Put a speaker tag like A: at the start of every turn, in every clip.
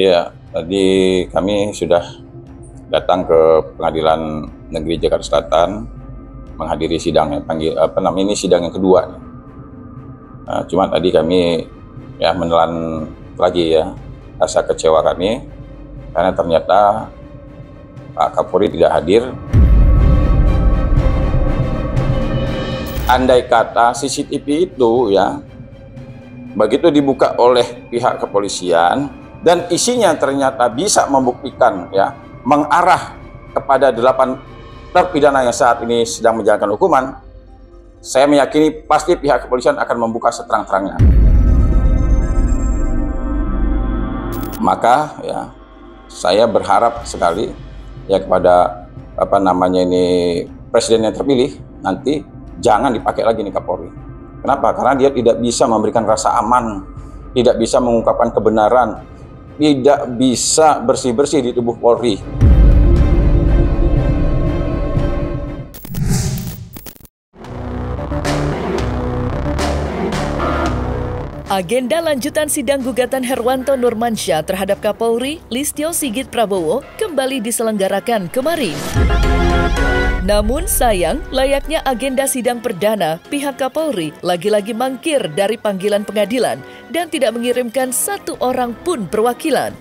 A: Iya, tadi kami sudah datang ke Pengadilan Negeri Jakarta Selatan menghadiri sidang ini sidang yang kedua. Cuma tadi kami menelan lagi rasa kecewa kami karena ternyata Pak Kapolri tidak hadir. Andai kata CCTV itu begitu dibuka oleh pihak kepolisian dan isinya ternyata bisa membuktikan mengarah kepada 8 terpidana yang saat ini sedang menjalankan hukuman, saya meyakini pasti pihak kepolisian akan membuka seterang-terangnya. Maka saya berharap sekali kepada presiden yang terpilih nanti jangan dipakai lagi nih Kapolri. Kenapa? Karena dia tidak bisa memberikan rasa aman, tidak bisa mengungkapkan kebenaran, tidak bisa bersih-bersih di tubuh Polri.
B: Agenda lanjutan sidang gugatan Herwanto Nurmansyah terhadap Kapolri Listio Sigit Prabowo kembali diselenggarakan kemarin. Namun sayang, layaknya agenda sidang perdana, pihak Kapolri lagi-lagi mangkir dari panggilan pengadilan dan tidak mengirimkan satu orang pun perwakilan.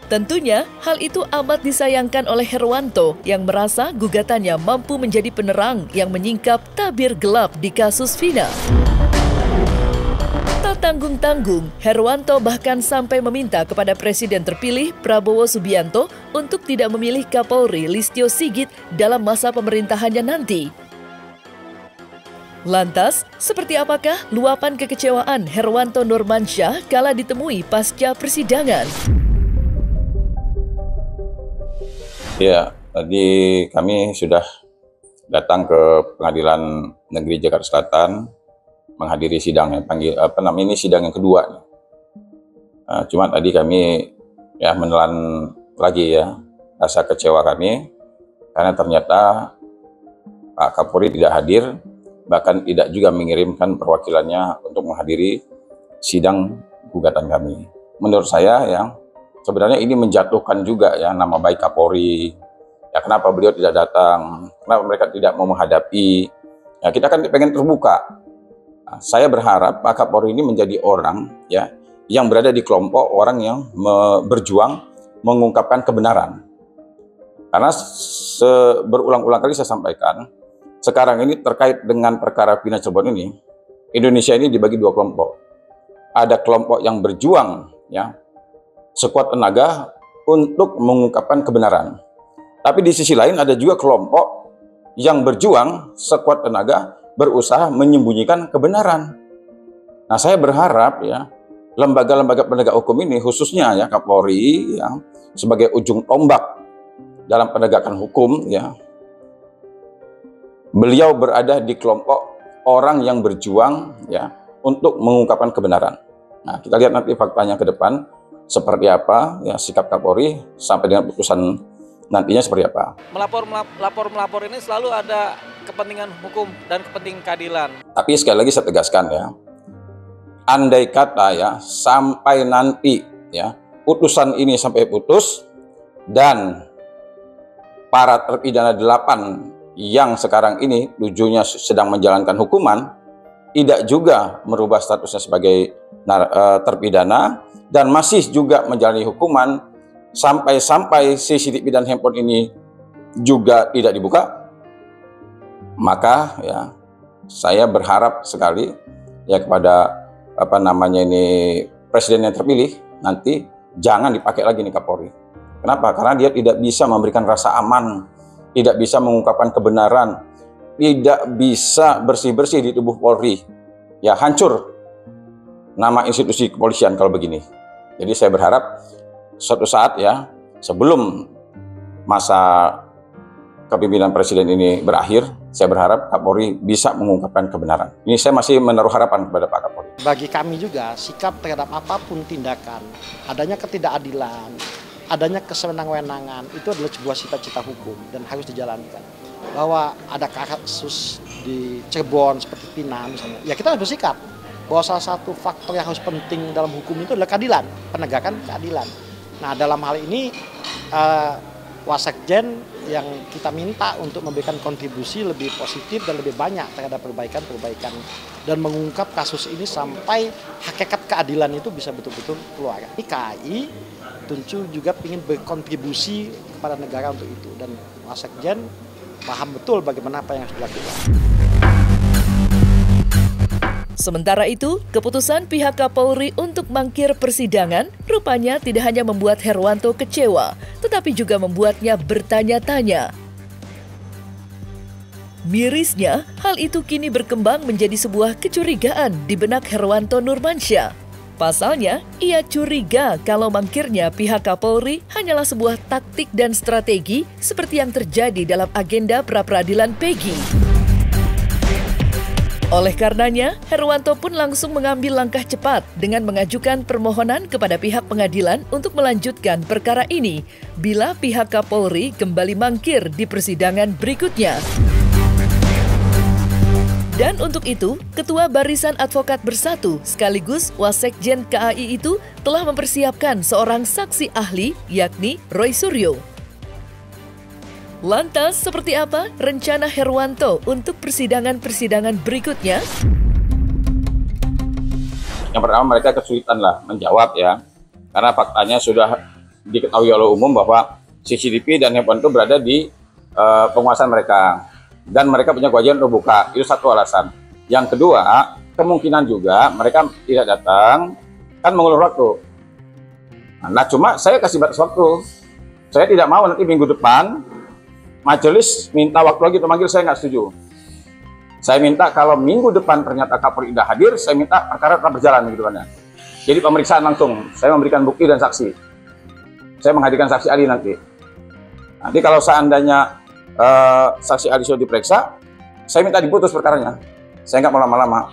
B: Tentunya, hal itu amat disayangkan oleh Herwanto yang merasa gugatannya mampu menjadi penerang yang menyingkap tabir gelap di kasus Vina. Tak tanggung-tanggung, Herwanto bahkan sampai meminta kepada Presiden terpilih Prabowo Subianto untuk tidak memilih Kapolri Listio Sigit dalam masa pemerintahannya nanti. Lantas, seperti apakah luapan kekecewaan Herwanto Nurmansyah kala ditemui pasca persidangan?
A: Ya, tadi kami sudah datang ke Pengadilan Negeri Jakarta Selatan menghadiri sidang ini sidang yang kedua. Cuma tadi kami menelan lagi rasa kecewa kami karena ternyata Pak Kapolri tidak hadir, bahkan tidak juga mengirimkan perwakilannya untuk menghadiri sidang gugatan kami. Menurut saya sebenarnya ini menjatuhkan juga nama baik Kapolri. Kenapa beliau tidak datang? Kenapa mereka tidak mau menghadapi? Kita kan pengen terbuka. Saya berharap Pak Kapolri ini menjadi orang yang berada di kelompok orang yang berjuang mengungkapkan kebenaran. Karena berulang-ulang kali saya sampaikan, sekarang ini terkait dengan perkara Vina Cirebon ini, Indonesia ini dibagi dua kelompok. Ada kelompok yang berjuang sekuat tenaga untuk mengungkapkan kebenaran. Tapi di sisi lain ada juga kelompok yang berjuang sekuat tenaga berusaha menyembunyikan kebenaran. Nah, saya berharap lembaga-lembaga penegak hukum ini khususnya Kapolri sebagai ujung tombak dalam penegakan hukum beliau berada di kelompok orang yang berjuang untuk mengungkapkan kebenaran. Nah, kita lihat nanti faktanya ke depan seperti apa sikap Kapolri sampai dengan putusan nantinya seperti apa.
C: Melapor ini selalu ada kepentingan hukum dan kepentingan keadilan.
A: Tapi sekali lagi saya tegaskan andai kata sampai nanti putusan ini sampai putus dan para terpidana 8 yang sekarang ini tujuannya sedang menjalankan hukuman tidak juga merubah statusnya sebagai terpidana dan masih juga menjalani hukuman sampai CCTV dan handphone ini juga tidak dibuka, maka saya berharap sekali kepada presiden yang terpilih nanti jangan dipakai lagi nih Kapolri. Kenapa? Karena dia tidak bisa memberikan rasa aman, tidak bisa mengungkapkan kebenaran, tidak bisa bersih-bersih di tubuh Polri. Hancur nama institusi kepolisian kalau begini. Jadi saya berharap suatu saat sebelum masa kepemimpinan presiden ini berakhir, saya berharap Kapolri bisa mengungkapkan kebenaran. Ini saya masih menaruh harapan kepada Pak Kapolri.
D: Bagi kami juga sikap terhadap apapun tindakan, adanya ketidakadilan, adanya kesewenang-wenangan itu adalah sebuah cita-cita hukum dan harus dijalankan. Bahwa ada kasus di Cirebon seperti Vina misalnya, kita harus bersikap. bahwa salah satu faktor yang harus penting dalam hukum itu adalah keadilan, penegakan keadilan. Nah, dalam hal ini Wasekjen yang kita minta untuk memberikan kontribusi lebih positif dan lebih banyak terhadap perbaikan-perbaikan dan mengungkap kasus ini sampai hakikat keadilan itu bisa betul-betul keluar. Ini KAI tentu juga ingin berkontribusi kepada negara untuk itu, dan Wasekjen paham betul bagaimana apa yang harus dilakukan.
B: Sementara itu, keputusan pihak Kapolri untuk mangkir persidangan rupanya tidak hanya membuat Herwanto kecewa, tetapi juga membuatnya bertanya-tanya. Mirisnya, hal itu kini berkembang menjadi sebuah kecurigaan di benak Herwanto Nurmansyah. Pasalnya, ia curiga kalau mangkirnya pihak Kapolri hanyalah sebuah taktik dan strategi seperti yang terjadi dalam agenda pra-peradilan Peggy. Oleh karenanya, Herwanto pun langsung mengambil langkah cepat dengan mengajukan permohonan kepada pihak pengadilan untuk melanjutkan perkara ini bila pihak Kapolri kembali mangkir di persidangan berikutnya. Dan untuk itu, Ketua Barisan Advokat Bersatu sekaligus Wasekjen KAI itu telah mempersiapkan seorang saksi ahli, yakni Roy Suryo. Lantas, seperti apa rencana Herwanto untuk persidangan-persidangan berikutnya?
A: Yang pertama, mereka kesulitan lah menjawab ya, karena faktanya sudah diketahui oleh umum bahwa CCTV dan handphone itu berada di penguasaan mereka. Dan mereka punya kewajiban untuk buka, itu satu alasan. Yang kedua, kemungkinan juga mereka tidak datang, kan mengulur waktu. Nah, cuma saya kasih batas waktu. Saya tidak mau nanti minggu depan, majelis minta waktu lagi untuk manggil, saya nggak setuju. Saya minta kalau minggu depan ternyata Kapolri tidak hadir, saya minta perkara tetap berjalan minggu depannya. Jadi pemeriksaan langsung, saya memberikan bukti dan saksi. Saya menghadirkan saksi ahli nanti. Nanti kalau seandainya saksi ahli sudah diperiksa, saya minta diputus perkaranya. Saya nggak mau lama-lama.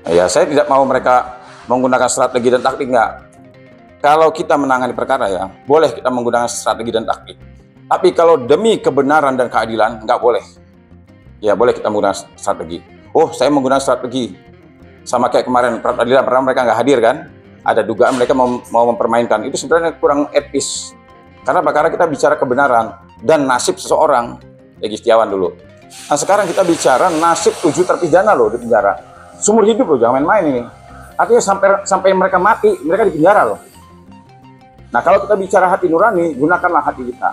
A: Ya, saya tidak mau mereka menggunakan strategi dan taktik, nggak. Kalau kita menangani perkara ya, boleh kita menggunakan strategi dan taktik. Tapi kalau demi kebenaran dan keadilan, nggak boleh. Ya, boleh kita menggunakan strategi. Oh, saya menggunakan strategi. Sama kayak kemarin peradilan, pernah mereka nggak hadir kan? Ada dugaan mereka mau mempermainkan. Itu sebenarnya kurang etis. Karena perkara kita bicara kebenaran dan nasib seseorang, Egy Setiawan dulu. Nah, sekarang kita bicara nasib 7 terpidana loh di penjara. Seumur hidup loh, jangan main-main ini. Artinya sampai mereka mati, mereka di penjara loh. Nah, kalau kita bicara hati nurani, gunakanlah hati kita.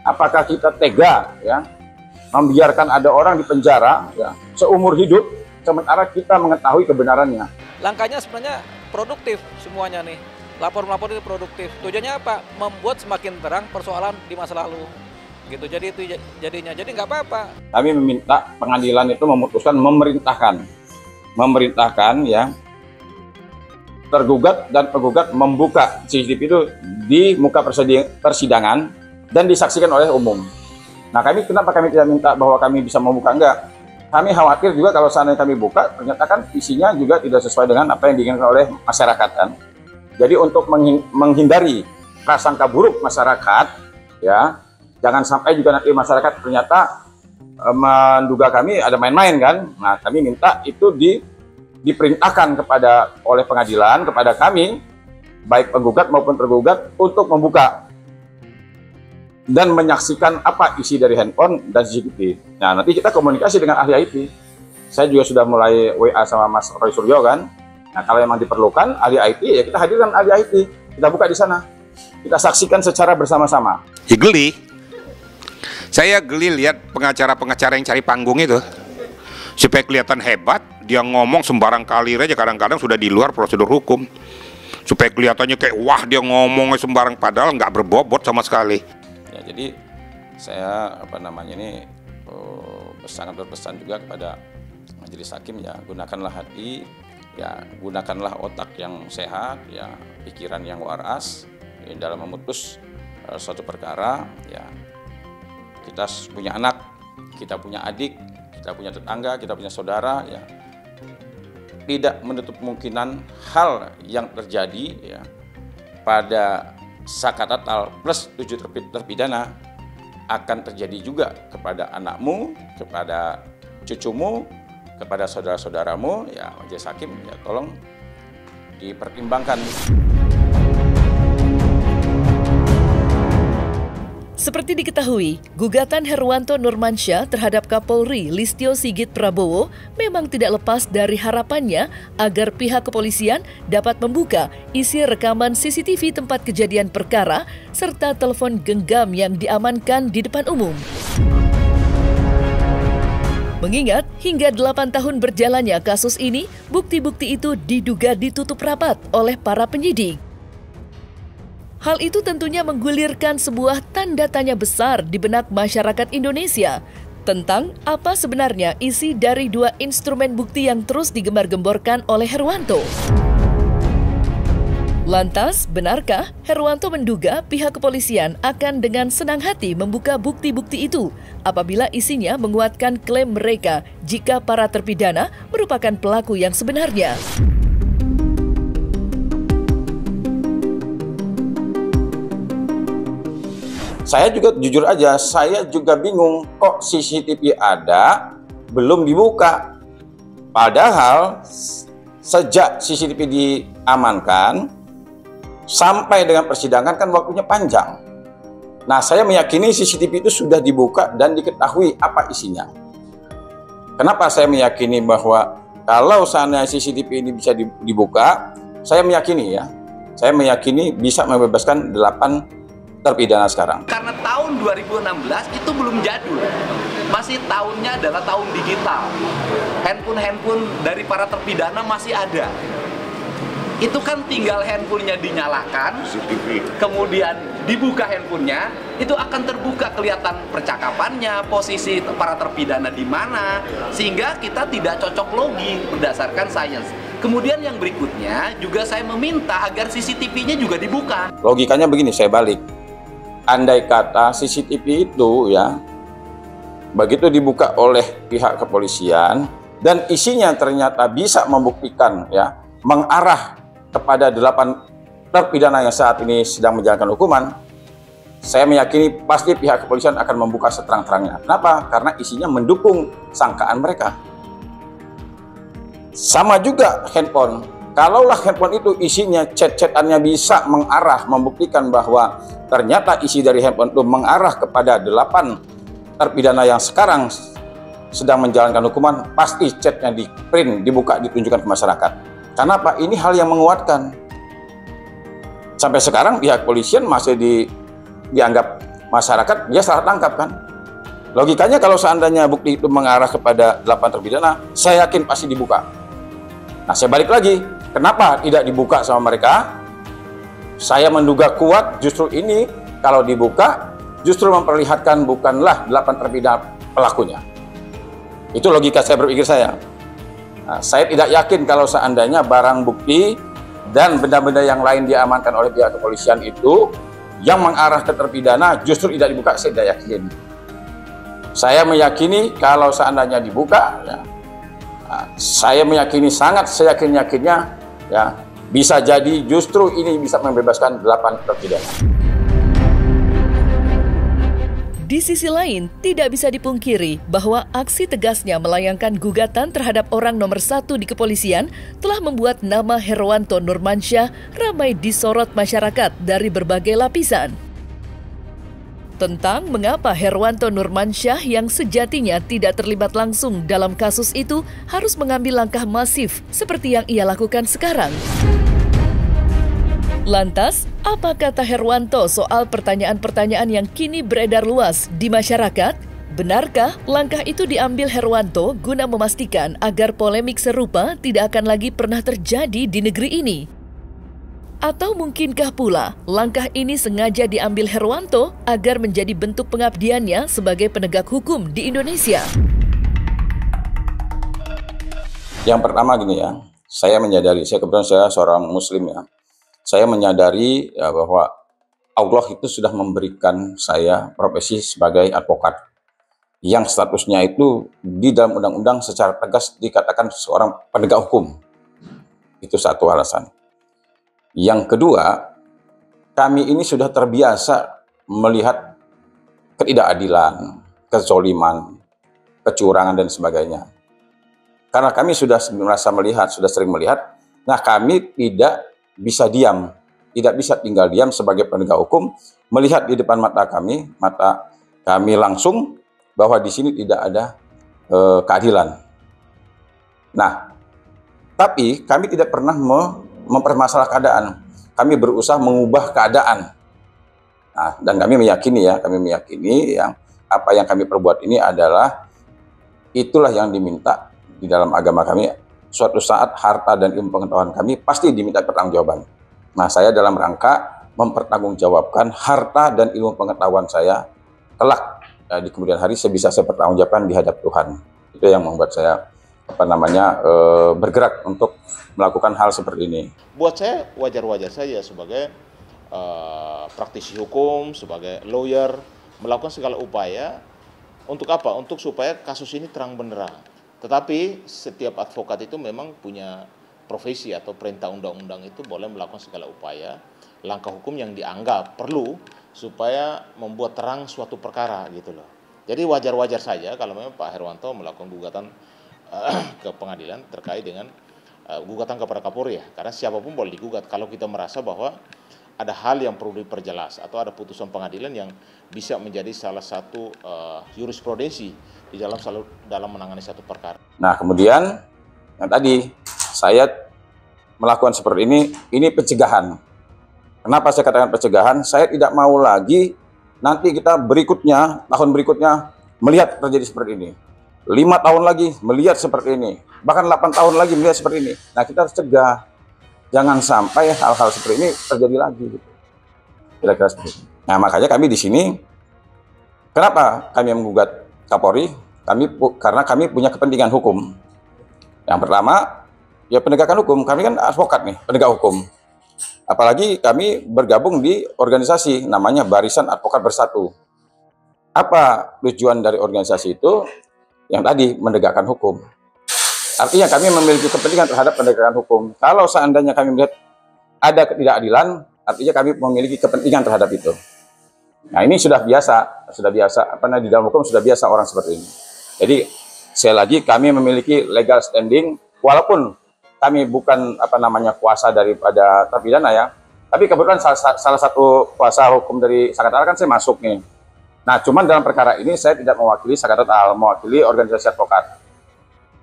A: Apakah kita tega ya membiarkan ada orang di penjara ya seumur hidup sementara kita mengetahui kebenarannya?
C: Langkahnya sebenarnya produktif semuanya nih. Lapor-melapor itu produktif. Tujuannya apa? Membuat semakin terang persoalan di masa lalu. Gitu. Jadi itu jadinya. Jadi nggak apa-apa.
A: Kami meminta pengadilan itu memutuskan memerintahkan ya tergugat dan penggugat membuka CCTV itu di muka persidangan dan disaksikan oleh umum. Nah, kenapa kami tidak minta bahwa kami bisa membuka? Enggak. Kami khawatir juga kalau seandainya kami buka, ternyata kan isinya juga tidak sesuai dengan apa yang diinginkan oleh masyarakat kan. Jadi untuk menghindari prasangka buruk masyarakat, ya, jangan sampai juga nanti masyarakat ternyata menduga kami ada main-main kan. Nah, kami minta itu diperintahkan oleh pengadilan kepada kami, baik penggugat maupun tergugat, untuk membuka dan menyaksikan apa isi dari handphone dan CCTV. Nah, nanti kita komunikasi dengan ahli IT. Saya juga sudah mulai WA sama Mas Roy Suryo kan. Nah, kalau memang diperlukan ahli IT, ya kita hadirkan ahli IT. Kita buka di sana. Kita saksikan secara bersama-sama.
E: Ya geli. Saya geli lihat pengacara-pengacara yang cari panggung itu. Supaya kelihatan hebat, dia ngomong sembarang kali aja, kadang-kadang sudah di luar prosedur hukum. Supaya kelihatannya kayak, wah dia ngomongnya sembarang, padahal nggak berbobot sama sekali.
A: Ya, jadi saya sangat berpesan juga kepada majelis hakim ya, gunakanlah hati. Ya, gunakanlah otak yang sehat, ya, pikiran yang waras ya, dalam memutus suatu perkara. Ya, kita punya anak, kita punya adik, kita punya tetangga, kita punya saudara. Ya, tidak menutup kemungkinan hal yang terjadi ya pada Saka Tatal plus 7 terpidana akan terjadi juga kepada anakmu, kepada cucumu, kepada saudara-saudaramu, ya majelis hakim, ya tolong dipertimbangkan.
B: Seperti diketahui, gugatan Herwanto Nurmansyah terhadap Kapolri Listio Sigit Prabowo memang tidak lepas dari harapannya agar pihak kepolisian dapat membuka isi rekaman CCTV tempat kejadian perkara serta telepon genggam yang diamankan di depan umum. Mengingat hingga 8 tahun berjalannya kasus ini, bukti-bukti itu diduga ditutup rapat oleh para penyidik. Hal itu tentunya menggulirkan sebuah tanda tanya besar di benak masyarakat Indonesia tentang apa sebenarnya isi dari 2 instrumen bukti yang terus digembar-gemborkan oleh Herwanto. Lantas, benarkah Herwanto menduga pihak kepolisian akan dengan senang hati membuka bukti-bukti itu apabila isinya menguatkan klaim mereka jika para terpidana merupakan pelaku yang sebenarnya?
A: Saya juga jujur aja, saya juga bingung kok CCTV ada, belum dibuka. Padahal sejak CCTV diamankan, sampai dengan persidangan kan waktunya panjang. Nah, saya meyakini CCTV itu sudah dibuka dan diketahui apa isinya. Kenapa saya meyakini bahwa kalau seandainya CCTV ini bisa dibuka, saya meyakini bisa membebaskan 8 terpidana sekarang.
F: Karena tahun 2016 itu belum jadul, masih tahunnya adalah tahun digital. Handphone dari para terpidana masih ada. Itu kan tinggal handphonenya dinyalakan, kemudian dibuka handphonenya, itu akan terbuka kelihatan percakapannya, posisi para terpidana di mana, sehingga kita tidak cocok logi berdasarkan sains. Kemudian yang berikutnya juga saya meminta agar CCTV-nya juga dibuka.
A: Logikanya begini, saya balik. Andai kata CCTV itu ya begitu dibuka oleh pihak kepolisian dan isinya ternyata bisa membuktikan ya mengarah kepada 8 terpidana yang saat ini sedang menjalankan hukuman, saya meyakini pasti pihak kepolisian akan membuka seterang-terangnya. Kenapa? Karena isinya mendukung sangkaan mereka. Sama juga handphone. Kalaulah handphone itu isinya chat-chatannya bisa mengarah, membuktikan bahwa ternyata isi dari handphone itu mengarah kepada 8 terpidana yang sekarang sedang menjalankan hukuman, pasti chatnya di print, dibuka, ditunjukkan ke masyarakat. Kenapa? Ini hal yang menguatkan. Sampai sekarang pihak polisian masih dianggap masyarakat, dia salah tangkap kan? Logikanya kalau seandainya bukti itu mengarah kepada 8 terpidana, saya yakin pasti dibuka. Nah, saya balik lagi. Kenapa tidak dibuka sama mereka? Saya menduga kuat justru ini kalau dibuka justru memperlihatkan bukanlah 8 terpidana pelakunya. Itu logika saya berpikir saya. Nah, saya tidak yakin kalau seandainya barang bukti dan benda-benda yang lain diamankan oleh pihak kepolisian itu yang mengarah ke terpidana justru tidak dibuka, saya tidak yakin. Saya meyakini kalau seandainya dibuka, ya, saya meyakini sangat seyakin-yakinnya ya bisa jadi justru ini bisa membebaskan 8 terpidana.
B: Di sisi lain, tidak bisa dipungkiri bahwa aksi tegasnya melayangkan gugatan terhadap orang nomor 1 di kepolisian telah membuat nama Herwanto Nurmansyah ramai disorot masyarakat dari berbagai lapisan. Tentang mengapa Herwanto Nurmansyah yang sejatinya tidak terlibat langsung dalam kasus itu harus mengambil langkah masif seperti yang ia lakukan sekarang. Lantas, apa kata Herwanto soal pertanyaan-pertanyaan yang kini beredar luas di masyarakat? Benarkah langkah itu diambil Herwanto guna memastikan agar polemik serupa tidak akan lagi pernah terjadi di negeri ini? Atau mungkinkah pula langkah ini sengaja diambil Herwanto agar menjadi bentuk pengabdiannya sebagai penegak hukum di Indonesia?
A: Yang pertama gini ya, saya menyadari, kebetulan saya seorang muslim ya, saya menyadari ya, bahwa Allah itu sudah memberikan saya profesi sebagai advokat yang statusnya itu di dalam undang-undang secara tegas dikatakan seorang penegak hukum. Itu satu alasan. Yang kedua, kami ini sudah terbiasa melihat ketidakadilan, kezoliman, kecurangan dan sebagainya. karena kami sudah merasa melihat, sudah sering melihat, nah kami tidak bisa diam, tidak bisa tinggal diam sebagai penegak hukum, melihat di depan mata kami langsung bahwa di sini tidak ada keadilan. Nah, tapi kami tidak pernah mempermasalah keadaan. Kami berusaha mengubah keadaan. Nah, dan kami meyakini yang apa yang kami perbuat ini adalah itulah yang diminta di dalam agama kami. Suatu saat harta dan ilmu pengetahuan kami pasti diminta pertanggungjawaban. Nah, saya dalam rangka mempertanggungjawabkan harta dan ilmu pengetahuan saya kelak di kemudian hari bisa saya pertanggungjawabkan di hadap Tuhan. Itu yang membuat saya bergerak untuk melakukan hal seperti ini.
G: Buat saya wajar-wajar saja sebagai praktisi hukum, sebagai lawyer, melakukan segala upaya untuk apa? Untuk supaya kasus ini terang benderang. Tetapi setiap advokat itu memang punya profesi atau perintah undang-undang itu boleh melakukan segala upaya, langkah hukum yang dianggap perlu supaya membuat terang suatu perkara gitu loh. Jadi wajar-wajar saja kalau memang Pak Herwanto melakukan gugatan ke pengadilan terkait dengan gugatan kepada Kapolri ya, karena siapapun boleh digugat kalau kita merasa bahwa ada hal yang perlu diperjelas atau ada putusan pengadilan yang bisa menjadi salah satu jurisprudensi di dalam menangani satu perkara.
A: Nah, kemudian yang tadi saya melakukan seperti ini pencegahan. Kenapa saya katakan pencegahan? Saya tidak mau lagi nanti kita tahun berikutnya melihat terjadi seperti ini. 5 tahun lagi melihat seperti ini, bahkan 8 tahun lagi melihat seperti ini. Nah, kita harus cegah, jangan sampai hal-hal seperti ini terjadi lagi. Gitu. Kira-kira seperti itu. Nah, makanya kami di sini, kenapa kami menggugat Kapolri? Karena kami punya kepentingan hukum. Yang pertama, ya penegakan hukum. Kami kan advokat nih, penegak hukum. Apalagi kami bergabung di organisasi namanya Barisan Advokat Bersatu. Apa tujuan dari organisasi itu? Yang tadi menegakkan hukum. Artinya kami memiliki kepentingan terhadap penegakan hukum. Kalau seandainya kami melihat ada ketidakadilan, artinya kami memiliki kepentingan terhadap itu. Nah, ini sudah biasa di dalam hukum sudah biasa orang seperti ini. Jadi sekali lagi kami memiliki legal standing walaupun kami bukan kuasa daripada terpidana ya. Tapi kebetulan salah satu kuasa hukum dari Sakadal kan saya masuk nih. Nah, cuman dalam perkara ini saya tidak mewakili Sakadal, mewakili organisasi advokat.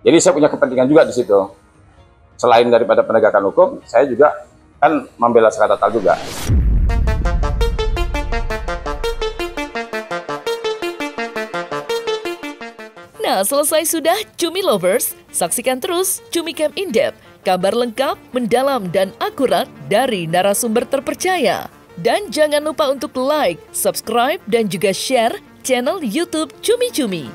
A: Jadi saya punya kepentingan juga di situ. Selain daripada penegakan hukum, saya juga kan membela Sakadal juga.
B: Nah, selesai sudah Cumi Lovers. Saksikan terus Cumi Camp In-Depth, kabar lengkap, mendalam, dan akurat dari narasumber terpercaya. Dan jangan lupa untuk like, subscribe, dan juga share channel YouTube Cumi Cumi.